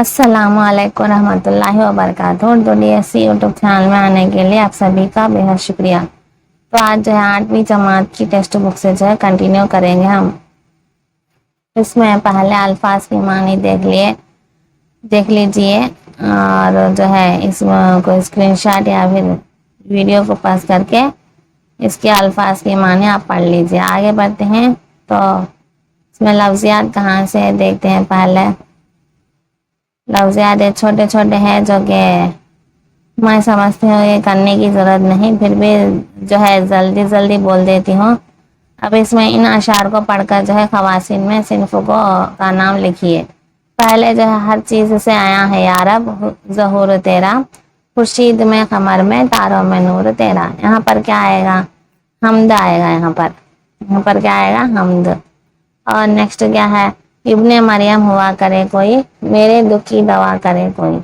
अस्सलाम वालेकुम रहमतुल्लाहि व बरकातुहू। उर्दू डीएससी यूट्यूब चैनल में आने के लिए आप सभी का बेहद शुक्रिया। तो आज जो है 8वीं जमात की टेक्स्ट बुक से जो है कंटिन्यू करेंगे हम। इसमें पहले अल्फाज की मानी देख लीजिए और जो है इसमें कोई स्क्रीनशॉट या फिर वीडियो को पास करके इसके अल्फाज की मानी आप पढ़ लीजिए। आगे बढ़ते हैं तो इसमें लफ्ज़ियात कहाँ से देखते हैं। पहले लफ्ज़ियात छोटे छोटे हैं जो कि मैं समझती हूँ ये करने की ज़रूरत नहीं, फिर भी जो है जल्दी जल्दी बोल देती हूँ। अब इसमें इन अशार को पढ़कर जो है खवासीन में सिन्फ़ को का नाम लिखिए। पहले जो है हर चीज़ से आया है यारब ज़हूर तेरा, खुर्शीद में कमर में तारों में नूर तेरा। यहाँ पर क्या आएगा? हमद आएगा। यहाँ पर क्या आएगा? हमद। और नेक्स्ट क्या है? इब्ने मरियम हुआ करे कोई, मेरे दुख की दवा करे कोई।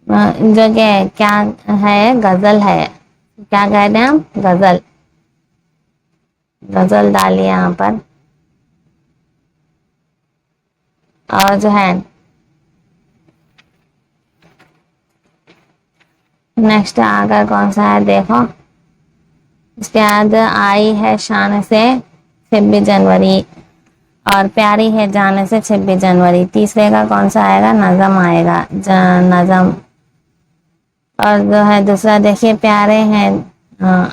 जो कि क्या है? गज़ल है। क्या कहते हैं हम? गज़ल। गज़ल डालिए यहाँ पर। और जो है नेक्स्ट आकर कौन सा है देखो। इसके बाद आई है शान से 26 जनवरी और प्यारी है जाने से 26 जनवरी। तीसरे का कौन सा आएगा? नज़म आएगा। नज़म। और जो है दूसरा देखिए, प्यारे हैं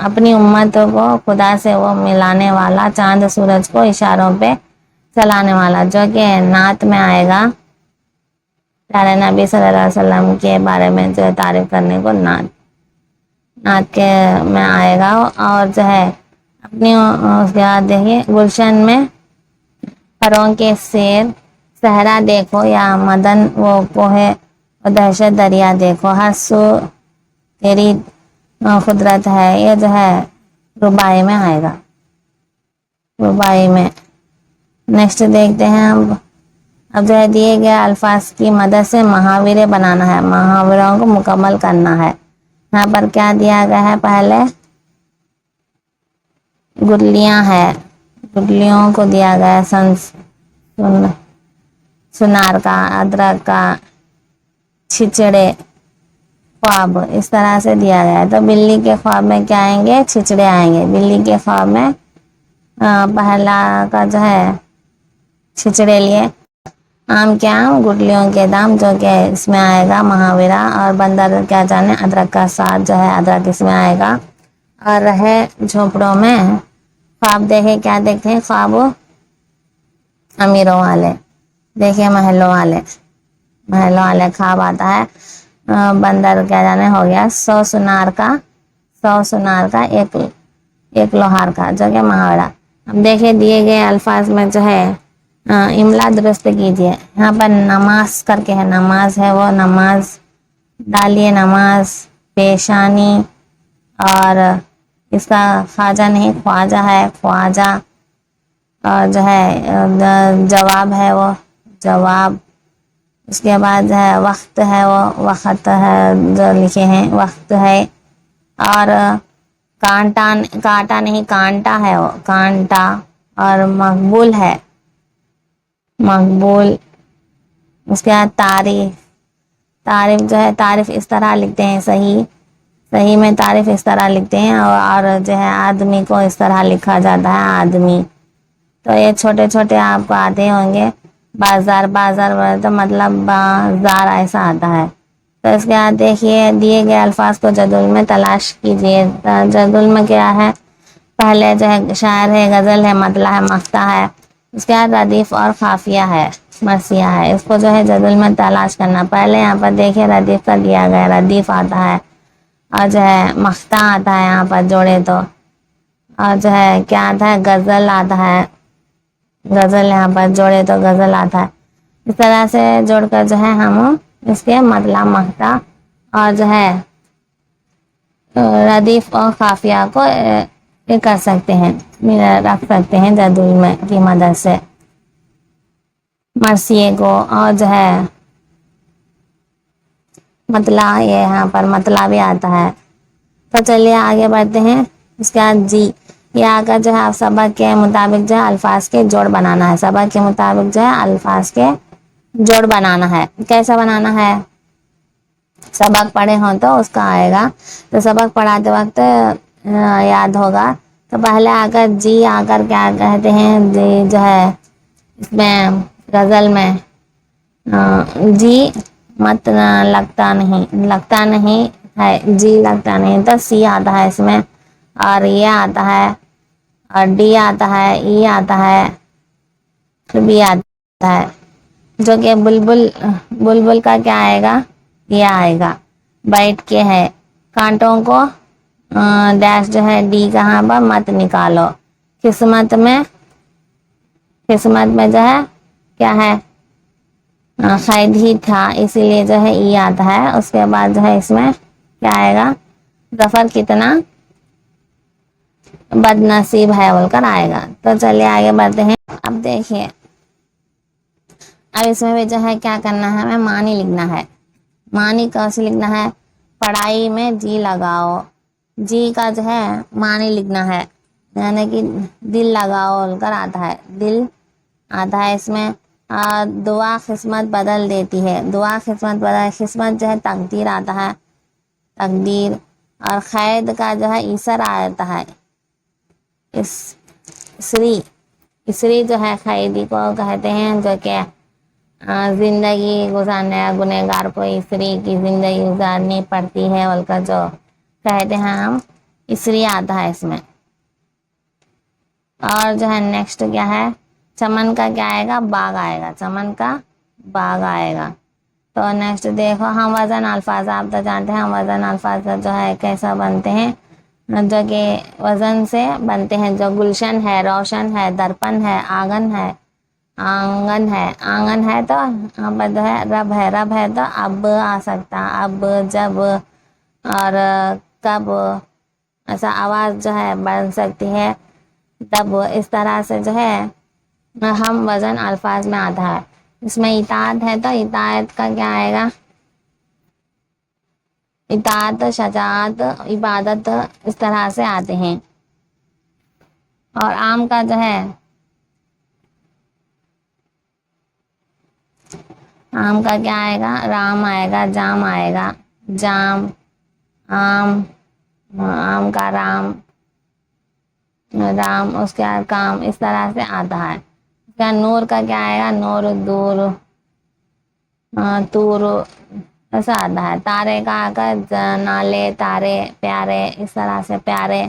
अपनी उम्मतों को खुदा से वो मिलाने वाला, चांद सूरज को इशारों पे चलाने वाला। जो कि नात में आएगा। प्यारे नबी सल्लल्लाहु अलैहि वसल्लम के बारे में जो है तारीफ करने को नात के में आएगा। और जो है अपनी उसके बाद देखिए, गुलशन में फरों के शेर, सहरा देखो या मदन वो कोहे और दहशत दरिया देखो, हर सू तेरी कुदरत है। ये जो है रुबाई में आएगा। रुबाई में। नेक्स्ट देखते हैं अब जो है दिए गए अल्फाज की मदद से मुहावरे बनाना है, मुहावरों को मुकम्मल करना है। यहाँ पर क्या दिया गया है? पहले गुठलियाँ है, गुठलियों को दिया गया है। सुनार का, अदरक का, छिचड़े, ख्वाब, इस तरह से दिया गया है। तो बिल्ली के ख्वाब में क्या आएंगे? छिचड़े आएंगे। बिल्ली के ख्वाब में पहला का जो है छिचड़े लिए। आम के आम, गुठलियों के दाम, जो कि इसमें आएगा मुहावरा। और बंदर क्या जाने, अदरक का साथ, जो है अदरक इसमें आएगा। और रहे झोपड़ों में ख्वाब देखे, क्या देखते हैं? ख्वाब अमीरों वाले, देखिए महलों वाले ख्वाब आता है। बंदर क्या जाने हो गया 100 सुनार का एक लोहार का, जो कि मुहावरा। अब देखिए दिए गए अल्फाज में जो है इमला दुरुस्त कीजिए। यहाँ पर नमाज करके है, नमाज है वो नमाज डालिए। नमाज, पेशानी, और इसका ख्वाजा नहीं ख्वाजा है, ख्वाजा। और जो है जवाब है वो जवाब। उसके बाद जो है वक्त है वो वक्त है, जो लिखे हैं वक्त है। और कांटा नहीं कांटा है वो कांटा। और मकबूल है, मकबूल। उसके बाद तारीफ जो है तारीफ इस तरह लिखते हैं, सही में तारीफ इस तरह लिखते हैं। और जो है आदमी को इस तरह लिखा जाता है, आदमी। तो ये छोटे छोटे आपको आते होंगे। बाजार तो मतलब बाजार ऐसा आता है। तो इसके बाद देखिए दिए गए अल्फाज को जदुल में तलाश कीजिए। जदुल में क्या है? पहले जो है शायर है, गज़ल है, मतला है, मफ्ता है। उसके बाद रदीफ और काफिया है, मरसिया है। इसको जो है जदुल में तलाश करना। पहले यहाँ पर देखिए रदीफ का दिया गया, रदीफ आता है। और जो है मफ्ता आता है यहाँ पर जोड़े तो। और जो है क्या आता है? गज़ल आता है। गज़ल यहाँ पर जोड़े तो गज़ल आता है। इस तरह से जोड़कर जो है हम इसके मतलब मफ्ता और जो है रदीफ और काफिया को ये कर सकते हैं, रख सकते हैं जदुल में की मदद से, मरसिए को। और जो है मतला, ये यहाँ पर मतला भी आता है। तो चलिए आगे बढ़ते हैं। उसके बाद जी, ये आकर जो है सबक के मुताबिक जो है अल्फाज के जोड़ बनाना है। सबक के मुताबिक जो है अल्फाज के जोड़ बनाना है। कैसा बनाना है, सबक पढ़े हो तो उसका आएगा। तो सबक पढ़ाते वक्त याद होगा। तो पहले आकर जी आकर क्या कहते हैं, जी जो है इसमें गजल में जी मत लगता नहीं है, जी लगता नहीं, तो सी आता है इसमें, और ये आता है, और डी आता है, ई आता है, बी आता है, जो कि बुलबुल का क्या आएगा, ये आएगा। बैठ के है, कांटों को डैश जो है डी कहाँ पर, मत निकालो। किस्मत में जो है क्या है, खैद ही था, इसीलिए जो है ई आता है। उसके बाद जो है इसमें क्या आएगा, जफर कितना बदनसीब है बोलकर आएगा। तो चलिए आगे बढ़ते हैं। अब देखिए, अब इसमें भी जो है क्या करना है, हमें मानी लिखना है। मानी कैसे लिखना है, पढ़ाई में जी लगाओ, जी का जो है मानी लिखना है, यानी कि दिल लगाओ बोलकर आता है, दिल आता है इसमें। दुआ किस्मत बदल देती है, दुआ किस्मत जो है तकदीर आता है, तकदीर। और खैद का जो है इसर आता है, इसरी जो है खैदी को कहते हैं, जो कि जिंदगी गुजारने, गुनहगार को इसरी की जिंदगी गुजारनी पड़ती है बोलकर जो कहते हैं हम, इसरी आता है इसमें। और जो है नेक्स्ट क्या है, चमन का क्या आएगा, बाग आएगा, चमन का बाग आएगा। तो नेक्स्ट देखो, हम वजन अल्फाज, आप तो जानते हैं हम वजन अल्फाज जो है कैसा बनते हैं, जो कि वजन से बनते हैं। जो गुलशन है, रोशन है, दर्पण है, आंगन है, आंगन है तो यहाँ पर जो है रब है तो अब आ सकता, अब, जब और कब, ऐसा आवाज जो है बन सकती है तब। इस तरह से जो है हम वजन अल्फाज में आता है। इसमें इताअत है तो इताअत का क्या आएगा, इताअत, शजाअत, इबादत, इस तरह से आते हैं। और आम का जो है, आम का क्या आएगा, राम आएगा, जाम आएगा, जाम, आम, आम का राम, उसके बाद काम, इस तरह से आता है। क्या नूर का क्या आएगा, नूर, दूर, तूर, ऐसा आता है। तारे का आकर नाले, तारे, प्यारे, इस तरह से प्यारे,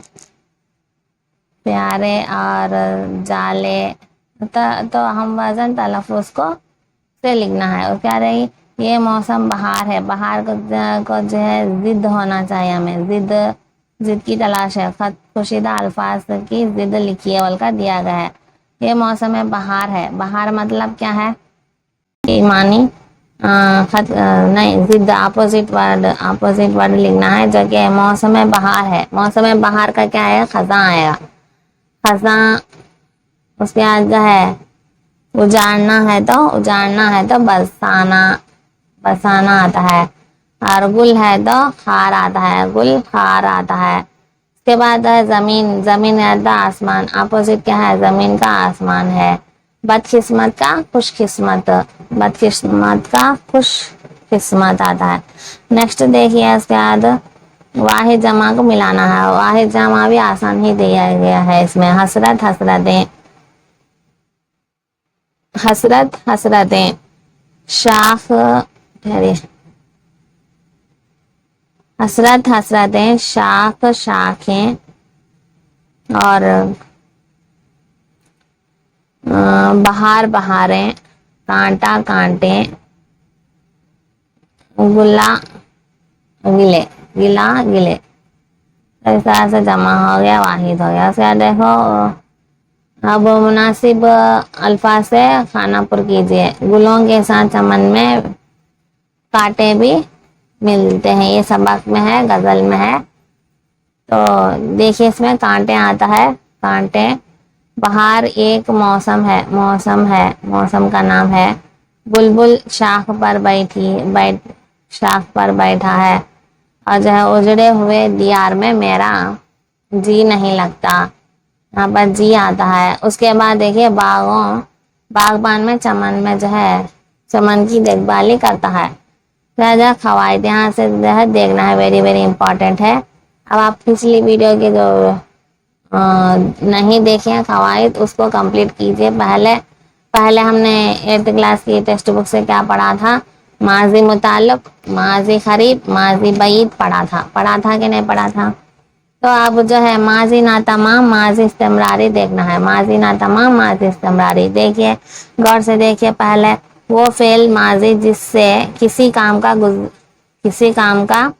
प्यारे और जाले। तो हम वजन तलफ़ुज़ को से लिखना है। उसके बाद ये मौसम बहार है, बहार को जो है जिद होना चाहिए, हमें जिद की तलाश है। खत खुशीदा अल्फाज की जिद लिखिए बोलकर दिया गया है। ये मौसम है बहार है, बहार मतलब क्या है, ईमानी खत नहीं, जिद अपोजिट वर्ड लिखना है, जो कि मौसम बहार है। मौसम बहार का क्या है, खज़ां आएगा, खज़ां। उसके बाद जो है उजाड़ना है तो बरसाना आता है। और गुल है तो खार आता है, गुल खार आता है। उसके बाद है जमीन है तो आसमान, अपोजिट क्या है, जमीन का आसमान है। बदकिस्मत का खुशकिस्मत आता है। नेक्स्ट देखिए, उसके बाद वाहिद जमा को मिलाना है। वाहिद जमा भी आसान ही दिया गया है इसमें। हसरतें, शाख, हसरतें, शाख, शाखें, और बहारें, कांटा, कांटे, गिले, इस तरह से जमा हो गया, वाहिद हो गया। उसके देखो, अब मुनासिब अल्फाज से खाना पुर कीजिए। गुलों के साथ चमन में कांटे भी मिलते हैं, ये सबक में है, गजल में है। तो देखिए इसमें कांटे आता है, कांटे। बहार एक मौसम का नाम है। बुलबुल शाख पर बैठा है। और जो है उजड़े हुए दियार में मेरा जी नहीं लगता, यहाँ पर जी आता है। उसके बाद देखिए बागबान में चमन में जो है चमन की देखभाली करता है। लहजा खवाइद यहाँ से देखना है, वेरी वेरी इंपॉर्टेंट है। अब आप पिछली वीडियो के जो नहीं देखे हैं खवाइद उसको कंप्लीट कीजिए। पहले हमने 8th क्लास की टेक्स्ट बुक से क्या पढ़ा था, माजी मुताल्लिक, माजी करीब, माजी बईद पढ़ा था कि नहीं पढ़ा था। तो अब जो है माजी ना तमाम माजी इस्तेमरारी देखना है। माजी ना तमाम माजी इस्तेमरारी देखिए, गौर से देखिए। पहले वो फेल माजी जिससे किसी काम का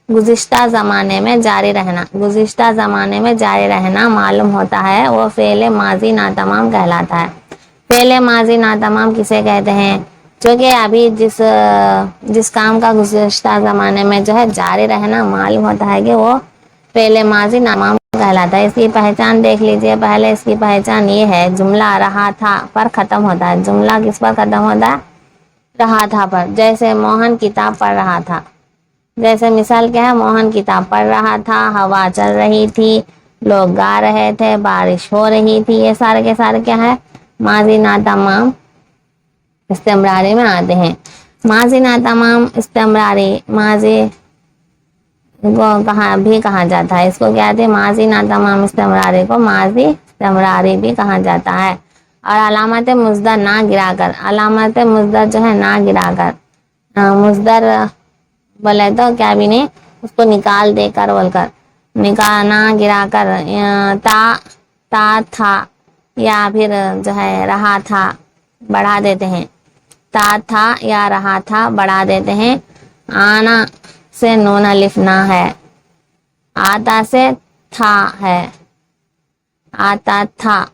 गुज़िश्ता ज़माने में जारी रहना, गुज़िश्ता ज़माने में जारी रहना मालूम होता है, वो फेल माजी ना तमाम कहलाता है। फेल माजी ना तमाम किसे कहते हैं, जो कि अभी जिस काम का गुज़िश्ता ज़माने में जो है जारी रहना मालूम होता है कि वो फेल माजी ना तमाम कहलाता है। इसकी पहचान देख लीजिए। पहले इसकी पहचान ये है, जुमला रहा था पर ख़त्म होता है। जुमला किस पर ख़त्म होता है, रहा था पर। जैसे मोहन किताब पढ़ रहा था, जैसे मिसाल क्या है, मोहन किताब पढ़ रहा था, हवा चल रही थी, लोग गा रहे थे, बारिश हो रही थी। ये सारे के सारे क्या है, माजी ना तमाम इस्तेमरारी में आते हैं। माजी ना तमाम इस्तेमरारी माजी को कहा जाता है, इसको क्या कहते हैं, माजी ना तमाम इस्तेमरारी को माजी इस्तेमरारी भी कहा जाता है। और अलामत मुज़दर ना गिराकर, अलामत मुज़दर जो है ना गिराकर, मुज़दर बोले तो क्या भी नहीं, उसको निकाल देकर बोलकर, निकालना गिराकर, ता था या फिर जो है रहा था बढ़ा देते हैं। ता था या रहा था बढ़ा देते हैं। आना से नून अलिफ ना है, आता से था है, आता था,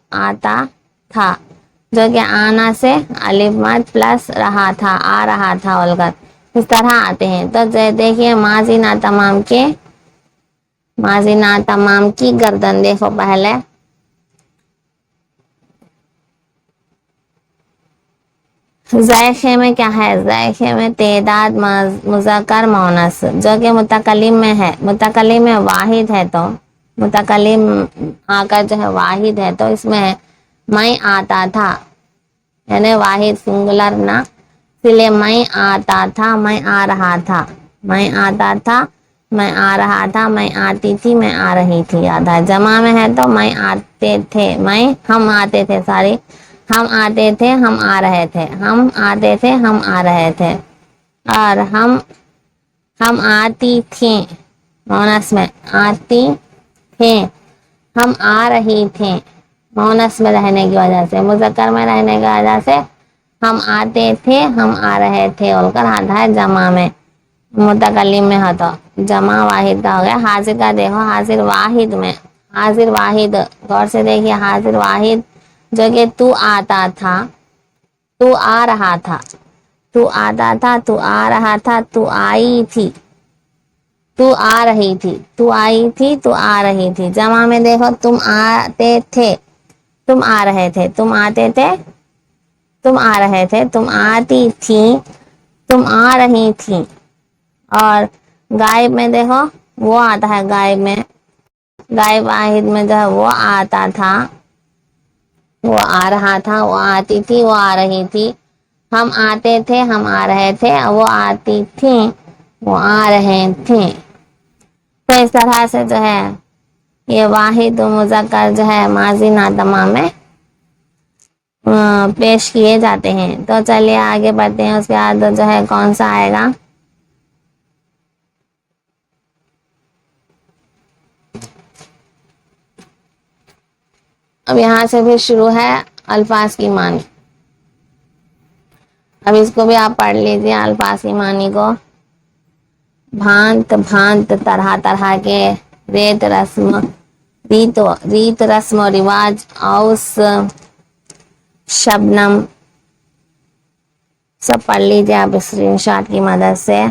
जो कि आना से अलिफ मद प्लस रहा था, आ रहा था बोलकर इस तरह आते हैं। तो देखिए माजी ना तमाम की गर्दन देखो। पहले ज़ायखे में क्या है, ज़ायखे में तेदाद मुज़क्कर मुअन्नस जो कि मुतकल्लिम में है, मुतकल्लिम में वाहिद है, तो मुतकल्लिम आकर जो है वाहिद है, तो इसमें है मैं आता था, यानी वाहिद सिंगुलर ना, इसलिए मैं आता था, मैं आ रहा था, मैं आता था, मैं आ रहा था, मैं आती थी, मैं आ रही थी। आधा जमा में है तो मैं आते थे, हम आते थे, सॉरी, हम आते थे, हम आ रहे थे, हम आते थे, हम आ रहे थे। और हम आती थी, मोनस में आती थे, हम आ रही थे, मोनस में रहने की वजह से, मुज़क्कर में रहने की वजह से हम आते थे, हम आ रहे थे बोलकर आधा है। जमा में मुतकल्लिम में हो तो जमा वाहिद का हो गया। हाजिर का देखो, हाजिर वाहिद में, हाजिर वाहिद, गौर से देखिए, हाजिर वाहिद जो कि तू आता था, तू आ रहा था, तू आता था, तू आ रहा था, तू आई थी, तू आ रही थी, तू आई थी, तू आ रही थी। जमा में देखो, तुम आते थे, तुम आ रहे थे, तुम आते थे, तुम आ रहे थे, तुम आती थी, तुम आ रही थी। और गायब में देखो, वो आता है गायब में, गायब वाहिद में जो है वो आता था, वो आ रहा था, वो आती थी, वो आ रही थी। हम आते थे, हम आ रहे थे, वो आती थी, वो आ रहे थे। तो इस तरह से जो है ये वाहिद मुज़क्कर जो है माजी ना तमाम में पेश किए जाते हैं। तो चलिए आगे बढ़ते हैं। उसके बाद जो है कौन सा आएगा, अब यहाँ से भी शुरू है अल्फाज की मानी। अब इसको भी आप पढ़ लीजिए, अल्फाज की मानी को। भांत भांत तरह तरह के रीत रस्म रिवाज, औस, शबनम, सब पढ़ लीजिए आप स्क्रीनशॉट की मदद से।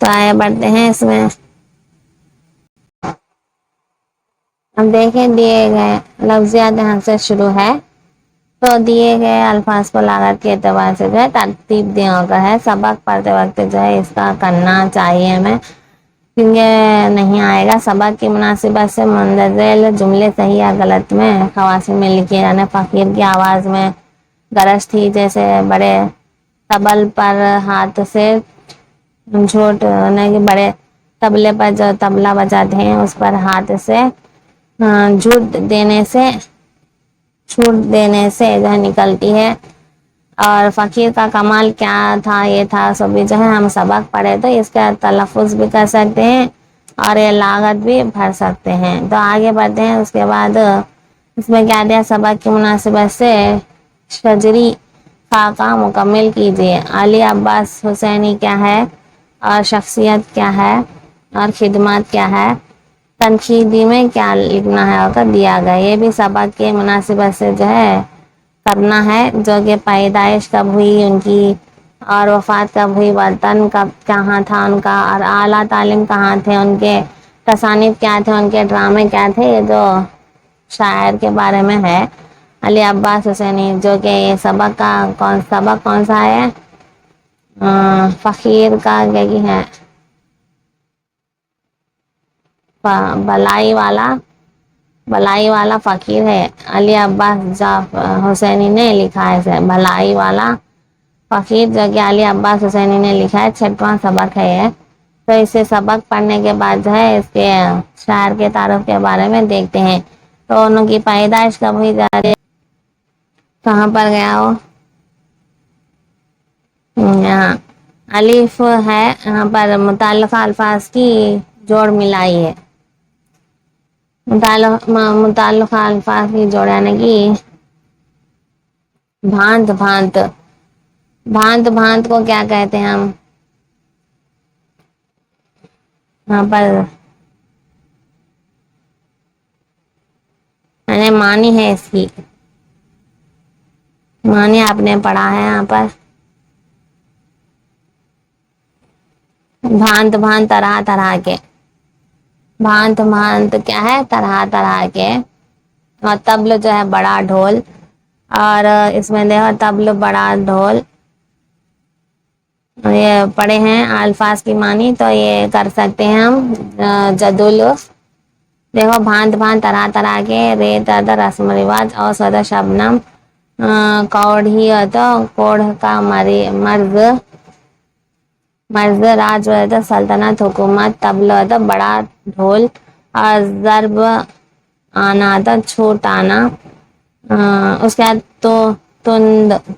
तो आगे बढ़ते हैं इसमें। अब देखें दिए गए लफ्ज़ियात यहाँ से शुरू है, तो दिए गए अल्फाज को लागत के एतबार से जो है तरतीब दिया होगा है। सबक पढ़ते वक्त जो है इसका करना चाहिए हमें। کیونکہ نہیں آئے گا سبق کی مناسبت سے مندرجہ جملے صحیح یا غلط میں خواص میں لکھے جانے. فقیر کی آواز میں گرج تھی جیسے بڑے طبل پر ہاتھ سے بڑے طبلے پر جو طبلہ بجاتے ہیں اس پر ہاتھ سے چھوٹ دینے سے جو ہے نکلتی ہے. اور فقیر کا کمال کیا تھا یہ تھا سبھی جو ہے ہم سبق پڑھے تو اس کا تلفظ بھی کر سکتے ہیں اور یہ لاغت بھی بھر سکتے ہیں. تو آگے بڑھتے ہیں. اس کے بعد اس میں کیا دیا سبق کی مناسبت سے شجری خاکہ مکمل کیجیے. علی عباس حسینی کیا ہے اور شخصیت کیا ہے اور خدمات کیا ہے. تنقیدی میں کیا لکھنا ہے اور دیا گیا یہ بھی سبق کے مناسبت سے جو ہے کرنا ہے. جو کہ پیدائش کب ہوئی ان کی اور وفات کب ہوئی, وطن کب کہاں تھا ان کا اور اعلیٰ تعلیم کہاں تھے ان کے, تصانیف کیا تھے ان کے, ڈرامے کیا تھے. یہ جو شاعر کے بارے میں ہے علی عباس حسینی جو کہ یہ سبق کون سا ہے فقیر کا یہی ہے بلائی والا فقیر ہے. علی عباس حسینی نے لکھا ہے بلائی والا فقیر جو کہ علی عباس حسینی نے لکھا ہے. 6واں سبق ہے یہ. تو اسے سبق پڑھنے کے بعد جو ہے اس کے شاعر کے تعارف کے بارے میں دیکھتے ہیں. تو ان کی پیدائش کب ہوئی جا رہی کہاں پر گیا وہ یہاں الف ہے یہاں پر متعلقہ الفاظ کی جوڑ ملائی ہے. متعلقہ الفاظ کی جوڑ یعنی کہ بھانت کو کیا کہتے ہیں ہم یہاں پر معنی ہے اس کی معنی آپ نے پڑھا ہے یہاں پر بھانت طرح طرح کے بھانت کیا ہے طرح طرح کے. اور طبل جو ہے بڑا ڈھول اور اس میں دیکھو طبل بڑا ڈھول یہ پڑھے ہیں الفاظ کی معنی. تو یہ کر سکتے ہیں ہم جدول دیکھو بھانت طرح طرح کے ریت رسم و رواج اور سدا شبنم کوڑھی تو کوڑھ کا مرض راج سلطنت حکومت طبل بڑا ڈھول اور ضرب آنا تھا چھوٹ آنا. اس کے بعد تو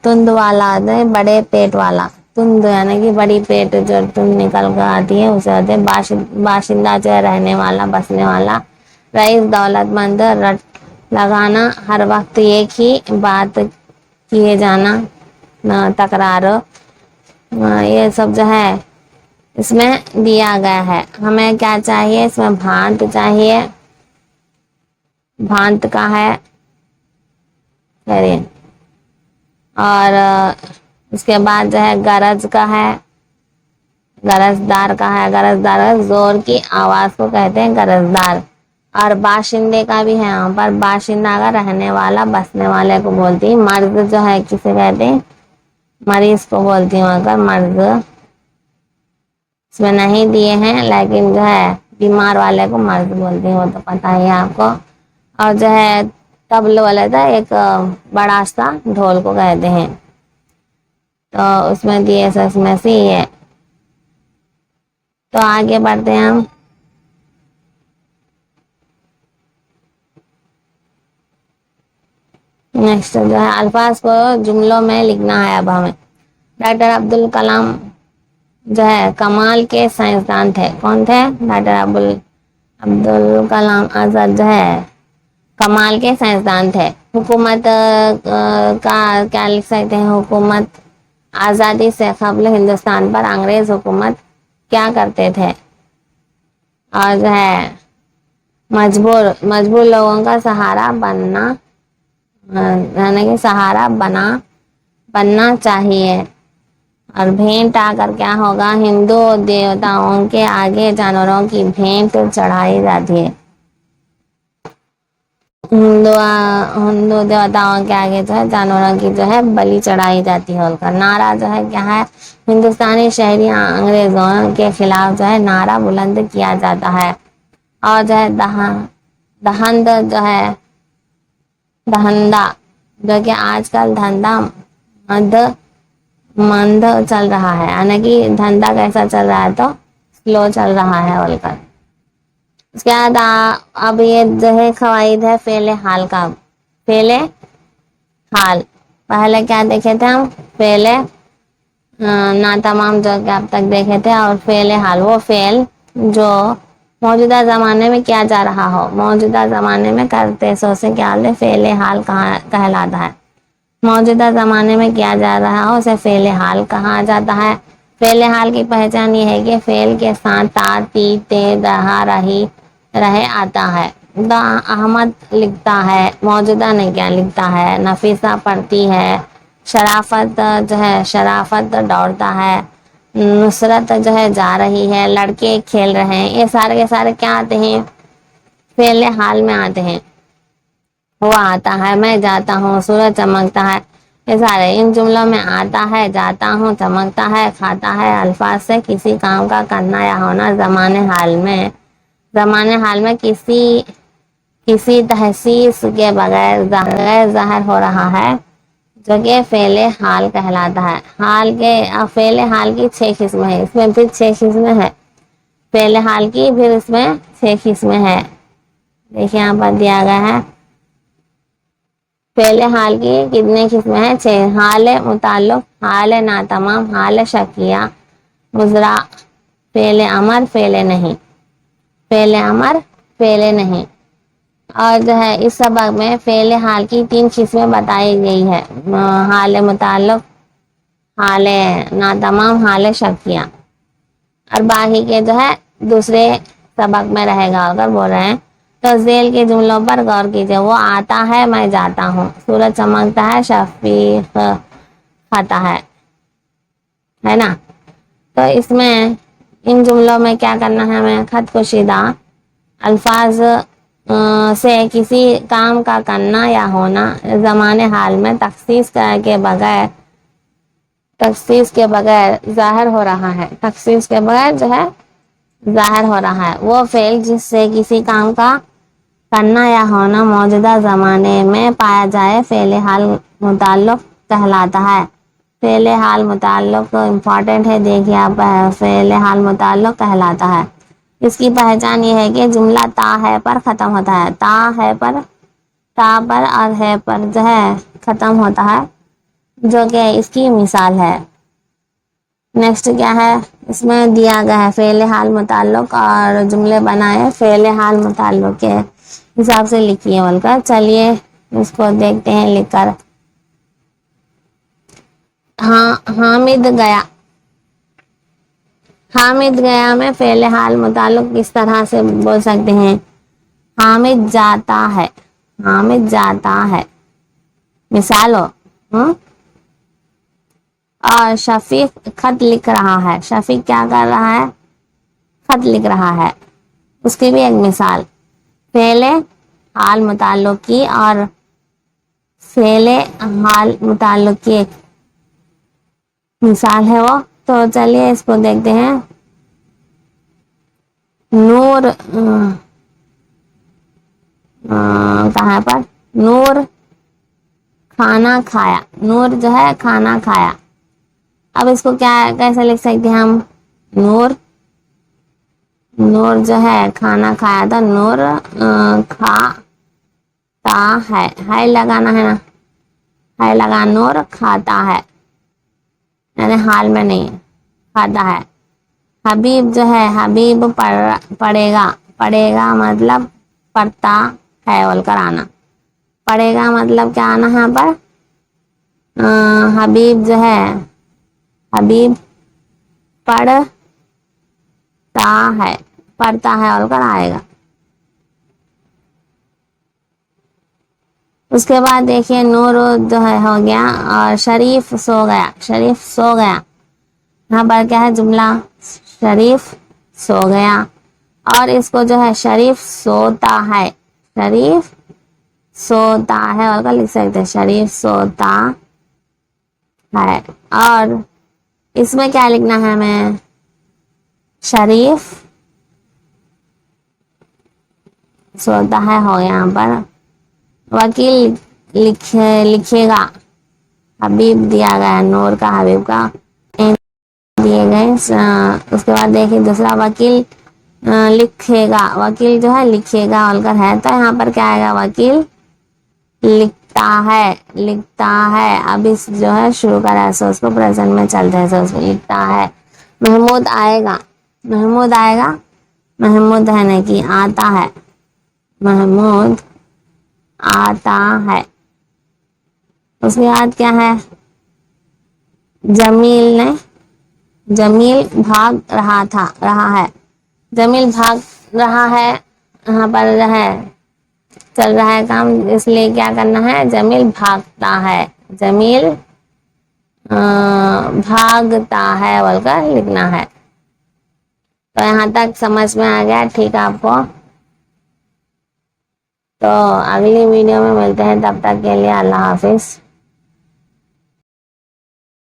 تند والا بڑے پیٹ والا تند یعنی کہ بڑی پیٹ جو تند نکل کر آتی ہے اسے ہوتے باشندہ جو ہے رہنے والا بسنے والا. رئیس دولت مند رٹ لگانا ہر وقت ایک ہی بات کیے جانا تکرار یہ سب جو ہے اس میں دیا گیا ہے. ہمیں کیا چاہیے اس میں بھانت چاہیے بھانت کا ہے اور اس کے بعد جو ہے گرج کا ہے گرجدار کا ہے. گرجدار زور کی آواز کو کہتے ہیں گرجدار. اور باشندے کا بھی ہے یہاں پر باشندہ کا رہنے والا بسنے والے کو بولتی. مرد جو ہے کسے کہتے ہیں مریض کو بولتی ہوں اگر مرد اس میں نہیں دیے ہیں لیکن جو ہے بیمار والے کو مرد بولتی ہیں وہ تو پتہ ہی ہے آپ کو. اور جو ہے طبل والا تھا ایک بڑا سا ڈھول کو کہتے ہیں. تو اس میں DSS میں سے ہی ہے. تو آگے بڑھتے ہیں ہم نیکسٹ جو ہے الفاظ کو جملوں میں لکھنا ہے. اب ہمیں ڈاکٹر عبدالکلام جو ہے کمال کے سائنسدان تھے. کون تھے ڈاکٹر عبدالکلام آزاد جو ہے کمال کے سائنسدان تھے. حکومت کا کیا لکھ سکتے ہیں حکومت آزادی سے قبل ہندوستان پر انگریز حکومت کیا کرتے تھے اور جو ہے مجبور لوگوں کا سہارا بننا چاہیے. اور بھینٹ آ کر کیا ہوگا ہندو دیوتاؤں کے آگے جانوروں کی بھینٹ چڑھائی جاتی ہے. हिंदू देवताओं के आगे जो है जानवरों की जो है बलि चढ़ाई जाती है उनका नारा जो है क्या है, हिंदुस्तानी शहरी अंग्रेजों के खिलाफ जो है नारा बुलंद किया जाता है। और जो है दहंद जो है धंधा, जो कि आजकल धंधा मंद चल रहा है, यानी कि धंधा कैसा चल रहा है तो स्लो चल रहा है बोलकर। उसके बाद अब ये जो है कवायद है फेले हाल का। फेले हाल पहले क्या देखे थे हम, फेले ना तमाम जो कि अब तक देखे थे, और फेले हाल वो फेल जो मौजूदा ज़माने में किया जा रहा हो, मौजूदा ज़माने में करते सो से क्या ले फेले हाल कहलाता है। मौजूदा ज़माने में किया जा रहा हो उसे फेले हाल कहा जाता है। फेले हाल की पहचान ये है कि फेल के साथ ता ती ते रहा रही रहे आता है। द अहमद लिखता है, मौजूदा ने क्या लिखता है, नफीसा पढ़ती है, शराफत जो है शराफत दौड़ता है, नुसरत जो है जा रही है, लड़के खेल रहे हैं, ये सारे के सारे क्या आते हैं, फेले हाल में आते हैं। वो आता है, मैं जाता हूँ, सूरज चमकता है, ये सारे इन जुमलों में आता है, जाता हूँ, चमकता है, खाता है अल्फाज से किसी काम का करना या होना ज़माने हाल में किसी तहसीस के बगैर ज़ाहिर हो रहा है, जो कि फेले हाल कहलाता है। फेले हाल की 6 किस्में हैं, इसमें फिर 6 किस्में हैं फेले हाल की, फिर इसमें 6 किस्में हैं। देखिए यहाँ पर दिया गया है फेले हाल की कितने किस्में हैं, 6। हाल मुताल्लुक, हाल नातमाम, हाल शकिया, मुजरा, फेले अमर, फेले नहीं, फेले अमर, फेले नहीं। और जो है इस सबक में फेले हाल की 3 किस्में बताई गई है, हाल मुताल्लुक, हाल नातमाम, हाल शकिया। और बाकी के जो है दूसरे सबक में रहेगा अगर बोल रहे हैं तो झेल के जुमलों पर गौर कीजिए। वो आता है, मैं जाता हूँ, सूरज चमकता है, शफीक खाता है ना। तो इसमें इन जुमलों में क्या करना है हमें, खत कुशीदा अल्फाज से किसी काम का करना या होना ज़माने हाल में तखसीस के बगैर ज़ाहिर हो रहा है, तखसीस के बगैर जो है ज़ाहिर हो रहा है। वो फेल जिससे किसी काम का करना या होना मौजूदा ज़माने में पाया जाए फेले हाल मुताल्लुक कहलाता है। फेले हाल मुताल्लुक इम्पॉर्टेंट है, देखिए आप, फेले हाल मुताल्लुक कहलाता है। इसकी पहचान ये है कि जुमला ता है पर ख़त्म होता है, ता पर और है पर जो है ख़त्म होता है, जो कि इसकी मिसाल है। नेक्स्ट क्या है, इसमें दिया गया है फेले हाल मुताल्लुक और जुमले बनाए फेले हाल मुताल्लुक के हिसाब से लिखिए बोलकर। चलिए इसको देखते हैं लिखकर। हाँ, हामिद गया, हामिद गया में फेले हाल मुताल्लुक किस तरह से बोल सकते हैं, हामिद जाता है, हामिद जाता है, मिसाल हो। और शफीक खत लिख रहा है, शफीक क्या कर रहा है, खत लिख रहा है, उसकी भी एक मिसाल फेले हाल मुताल्लुक की और फेले हाल मुताल्लुक की एक मिसाल है वो। तो चलिए इसको देखते हैं। नूर कहाँ पर, नूर खाना खाया, नूर जो है खाना खाया। अब इसको क्या कैसे लिख सकते हैं हम, नूर जो है खाना खाया था, नूर खाता है लगाना है ना, है लगा, नूर खाता है, यानी हाल में नहीं, खाता है। हबीब जो है, हबीब पढ़ेगा मतलब पढ़ता है बोलकर आना, पढ़ेगा मतलब क्या आना है यहाँ पर, हबीब जो है, हबीब पढ़ता है बोलकर आएगा। उसके बाद देखिए नूर जो है हो गया, और शरीफ सो गया, शरीफ सो गया, यहाँ पर क्या है जुमला, शरीफ सो गया। और इसको जो है शरीफ सोता है, शरीफ سوتا ہے بول کر لکھ سکتے ہیں شریف سوتا ہے. اور اس میں کیا لکھنا ہے ہمیں؟ شریف سوتا ہے ہو یہاں پر. وکیل لکھے گا. حبیب دیا گیا نور کا حبیب کا دیے گئے. اس کے بعد دیکھیں دوسرا وکیل لکھے گا. وکیل جو ہے لکھے گا بول کر ہے تو یہاں پر کیا آئے گا؟ وکیل لکھتا ہے. لکھتا ہے. اب اس جو ہے شروع کرا سو اس کو پریزنٹ میں چلتے ہیں. سو اس کو لکھتا ہے. محمود آئے گا. محمود آئے گا. محمود ہے نہیں کہ آتا ہے. محمود آتا ہے. اس کے بعد کیا ہے؟ جمیل بھاگ رہا تھا رہا ہے. جمیل بھاگ رہا ہے. یہاں پر جو ہے چل رہا ہے کام اس لیے کیا کرنا ہے؟ جمیل بھاگتا ہے. جمیل بھاگتا ہے بول کر لکھنا ہے. تو یہاں تک سمجھ میں آ گیا ٹھیک ہے آپ کو؟ تو اگلی ویڈیو میں ملتے ہیں. تب تک کے لیے اللہ حافظ.